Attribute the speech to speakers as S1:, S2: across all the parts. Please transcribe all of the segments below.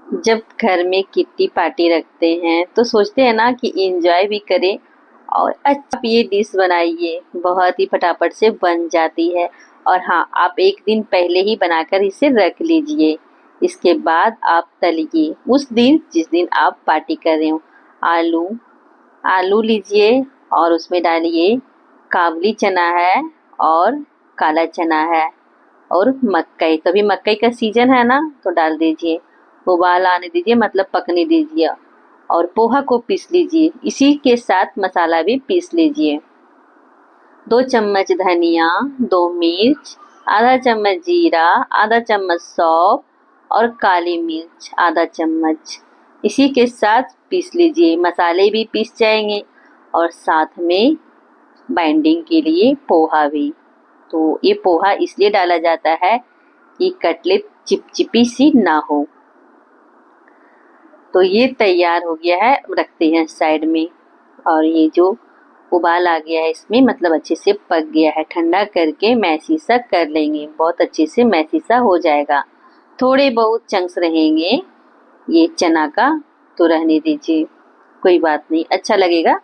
S1: जब घर में किट्टी पार्टी रखते हैं तो सोचते हैं ना कि एंजॉय भी करें और अच्छा आप ये डिश बनाइए, बहुत ही फटाफट से बन जाती है। और हाँ, आप एक दिन पहले ही बनाकर इसे रख लीजिए। इसके बाद आप तलिए उस दिन जिस दिन आप पार्टी कर रहे हो। आलू आलू लीजिए और उसमें डालिए काबुली चना है और काला चना है और मकई। तो अभी मकई का सीजन है ना, तो डाल दीजिए। उबाल आने दीजिए, मतलब पकने दीजिए। और पोहा को पीस लीजिए, इसी के साथ मसाला भी पीस लीजिए। 2 चम्मच धनिया, 2 मिर्च, आधा चम्मच जीरा, आधा चम्मच सौंफ और काली मिर्च आधा चम्मच, इसी के साथ पीस लीजिए। मसाले भी पीस जाएंगे और साथ में बाइंडिंग के लिए पोहा भी। तो ये पोहा इसलिए डाला जाता है कि कटलेट चिपचिपी सी ना हो। तो ये तैयार हो गया है, रखते हैं साइड में। और ये जो उबाल आ गया है इसमें, मतलब अच्छे से पक गया है। ठंडा करके मैसी सा कर लेंगे, बहुत अच्छे से मैसी सा हो जाएगा। थोड़े बहुत चंक्स रहेंगे ये चना का, तो रहने दीजिए, कोई बात नहीं, अच्छा लगेगा।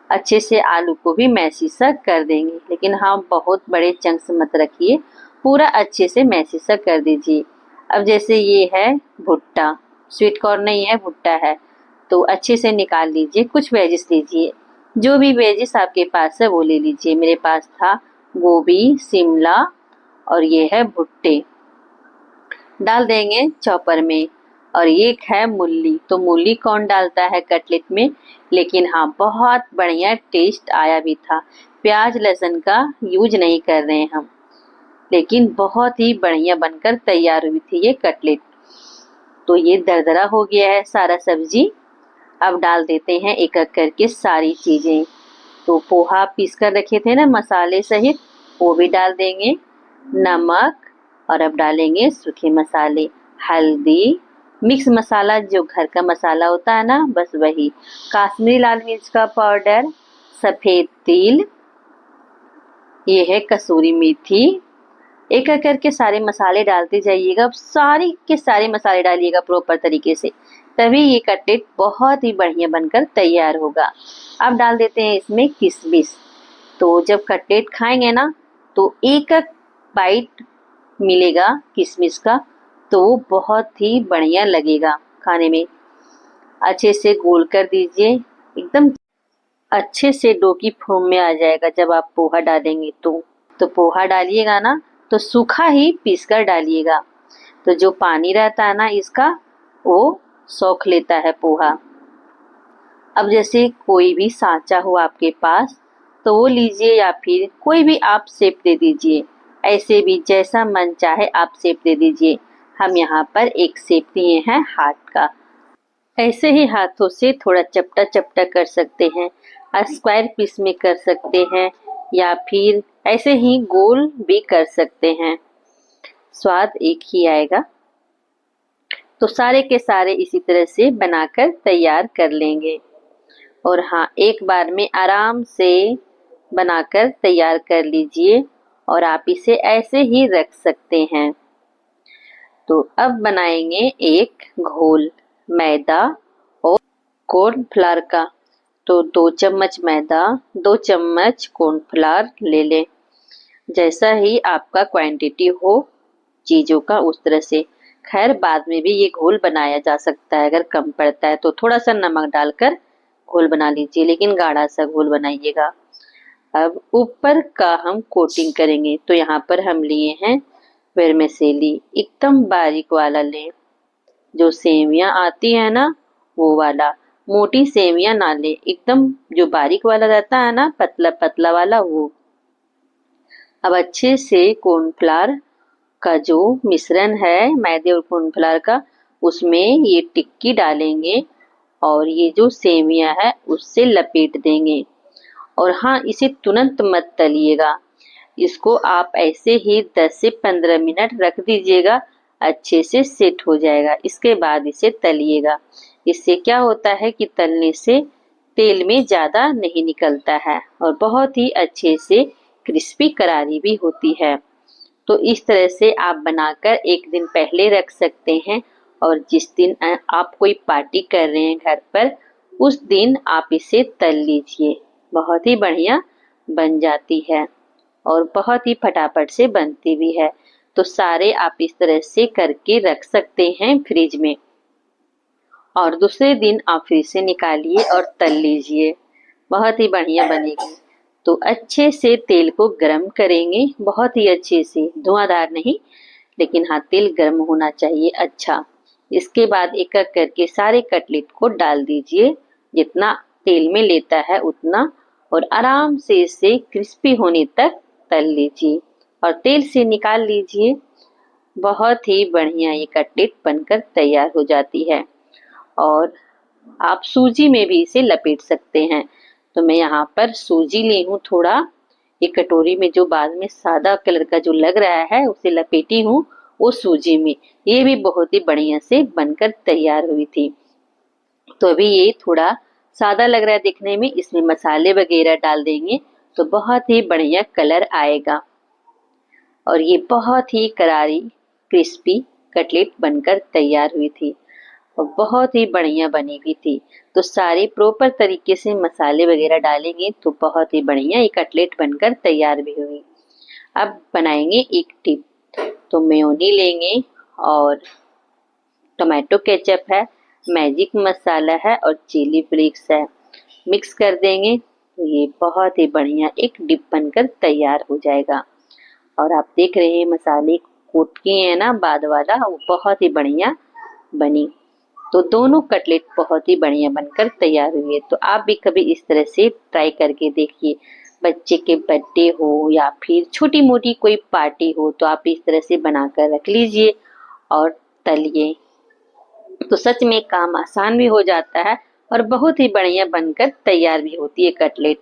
S1: अच्छे से आलू को भी मैसी सा कर देंगे, लेकिन हाँ बहुत बड़े चंक्स मत रखिए, पूरा अच्छे से मैसी सा कर दीजिए। अब जैसे ये है भुट्टा, स्वीट कॉर्न नहीं है, भुट्टा है, तो अच्छे से निकाल लीजिए। कुछ वेजिस लीजिए, जो भी वेजिस आपके पास है वो ले लीजिए। मेरे पास था गोभी, शिमला और ये है भुट्टे, डाल देंगे चॉपर में। और एक है मूली, तो मूली कौन डालता है कटलेट में, लेकिन हाँ बहुत बढ़िया टेस्ट आया भी था। प्याज लहसुन का यूज नहीं कर रहे हैं हम, लेकिन बहुत ही बढ़िया बनकर तैयार हुई थी ये कटलेट। तो ये दरदरा हो गया है सारा सब्जी। अब डाल देते हैं एक एक करके सारी चीज़ें। तो पोहा पीस कर रखे थे ना मसाले सहित, वो भी डाल देंगे। नमक, और अब डालेंगे सूखे मसाले, हल्दी, मिक्स मसाला जो घर का मसाला होता है ना, बस वही। काश्मीरी लाल मिर्च का पाउडर, सफ़ेद तिल, ये है कसूरी मेथी। एक एक करके सारे मसाले डालते जाइएगा, सारे के सारे मसाले डालिएगा प्रॉपर तरीके से, तभी ये कटलेट बहुत ही बढ़िया बनकर तैयार होगा। अब डाल देते हैं इसमें किशमिश। तो जब कटलेट खाएंगे ना, तो एक एक बाइट मिलेगा किशमिश का, तो वो बहुत ही बढ़िया लगेगा खाने में। अच्छे से गोल कर दीजिए, एकदम अच्छे से डो की फॉर्म में आ जाएगा जब आप पोहा डालेंगे। तो पोहा डालिएगा ना, तो सूखा ही पीस कर डालिएगा। तो जो पानी रहता है ना इसका, वो सोख लेता है पोहा। अब जैसे कोई भी सांचा हो आपके पास, तो वो लीजिए, या फिर कोई भी आप शेप दे दीजिए। ऐसे भी जैसा मन चाहे आप शेप दे दीजिए। हम यहाँ पर एक शेप दिए हैं हार्ट का। ऐसे ही हाथों से थोड़ा चपटा चपटा कर सकते हैं, स्क्वायर पीस में कर सकते हैं, या फिर ऐसे ही गोल भी कर सकते हैं, स्वाद एक ही आएगा। तो सारे के सारे इसी तरह से बनाकर तैयार कर लेंगे। और हाँ, एक बार में आराम से बनाकर तैयार कर लीजिए, और आप इसे ऐसे ही रख सकते हैं। तो अब बनाएंगे एक घोल मैदा और कॉर्नफ्लावर का। तो 2 चम्मच मैदा, 2 चम्मच कॉर्नफ्लावर ले लें, जैसा ही आपका क्वांटिटी हो चीज़ों का उस तरह से। खैर बाद में भी ये घोल बनाया जा सकता है, अगर कम पड़ता है तो थोड़ा सा नमक डालकर घोल बना लीजिए, लेकिन गाढ़ा सा घोल बनाइएगा। अब ऊपर का हम कोटिंग करेंगे, तो यहाँ पर हम लिए हैं वेरमिसेली, एकदम बारीक वाला लें, जो सेवियां आती है ना वो वाला। मोटी सेवियां ना ले, एकदम जो बारीक वाला रहता है ना, पतला पतला वाला, वो। अब अच्छे से कॉर्नफ्लावर का जो मिश्रण है मैदे और कॉर्नफ्लावर का, उसमें ये टिक्की डालेंगे और ये जो सेवियां है उससे लपेट देंगे। और हाँ, इसे तुरंत मत तलिएगा, इसको आप ऐसे ही 10 से 15 मिनट रख दीजिएगा, अच्छे से सेट हो जाएगा। इसके बाद इसे तलिएगा। इससे क्या होता है कि तलने से तेल में ज़्यादा नहीं निकलता है और बहुत ही अच्छे से क्रिस्पी करारी भी होती है। तो इस तरह से आप बनाकर एक दिन पहले रख सकते हैं और जिस दिन आप कोई पार्टी कर रहे हैं घर पर, उस दिन आप इसे तल लीजिए। बहुत ही बढ़िया बन जाती है और बहुत ही फटाफट से बनती भी है। तो सारे आप इस तरह से करके रख सकते हैं फ्रिज में, और दूसरे दिन आप फ्रिज से निकालिए और तल लीजिए। बहुत ही बढ़िया बनेगी। तो अच्छे से तेल को गरम करेंगे, बहुत ही अच्छे से, धुआंधार नहीं, लेकिन हाँ तेल गर्म होना चाहिए अच्छा। इसके बाद एक एक करके सारे कटलेट को डाल दीजिए, जितना तेल में लेता है उतना, और आराम से इसे क्रिस्पी होने तक तल लीजिए और तेल से निकाल लीजिए। बहुत ही बढ़िया ये कटलेट बनकर तैयार हो जाती है। और आप सूजी में भी इसे लपेट सकते हैं। तो मैं यहाँ पर सूजी ली हूँ थोड़ा, एक कटोरी में, जो बाद में सादा कलर का जो लग रहा है उसे लपेटी हूँ वो सूजी में। ये भी बहुत ही बढ़िया से बनकर तैयार हुई थी। तो अभी ये थोड़ा सादा लग रहा है दिखने में, इसमें मसाले वगैरह डाल देंगे तो बहुत ही बढ़िया कलर आएगा। और ये बहुत ही करारी क्रिस्पी कटलेट बनकर तैयार हुई थी और बहुत ही बढ़िया बनी हुई थी। तो सारे प्रॉपर तरीके से मसाले वगैरह डालेंगे तो बहुत ही बढ़िया ये कटलेट बनकर तैयार भी हुई। अब बनाएंगे एक टिप। तो मेयोनी लेंगे और टोमेटो केचप है, मैजिक मसाला है और चिली फ्लेक्स है, मिक्स कर देंगे तो ये बहुत ही बढ़िया एक डिप बनकर तैयार हो जाएगा। और आप देख रहे हैं मसाले कोट किए हैं ना बाद वाला, वो बहुत ही बढ़िया बनी। तो दोनों कटलेट बहुत ही बढ़िया बनकर तैयार हुए। तो आप भी कभी इस तरह से ट्राई करके देखिए। बच्चे के बर्थडे हो या फिर छोटी मोटी कोई पार्टी हो तो आप इस तरह से बनाकर रख लीजिए और तलिए। तो सच में काम आसान भी हो जाता है और बहुत ही बढ़िया बनकर तैयार भी होती है कटलेट।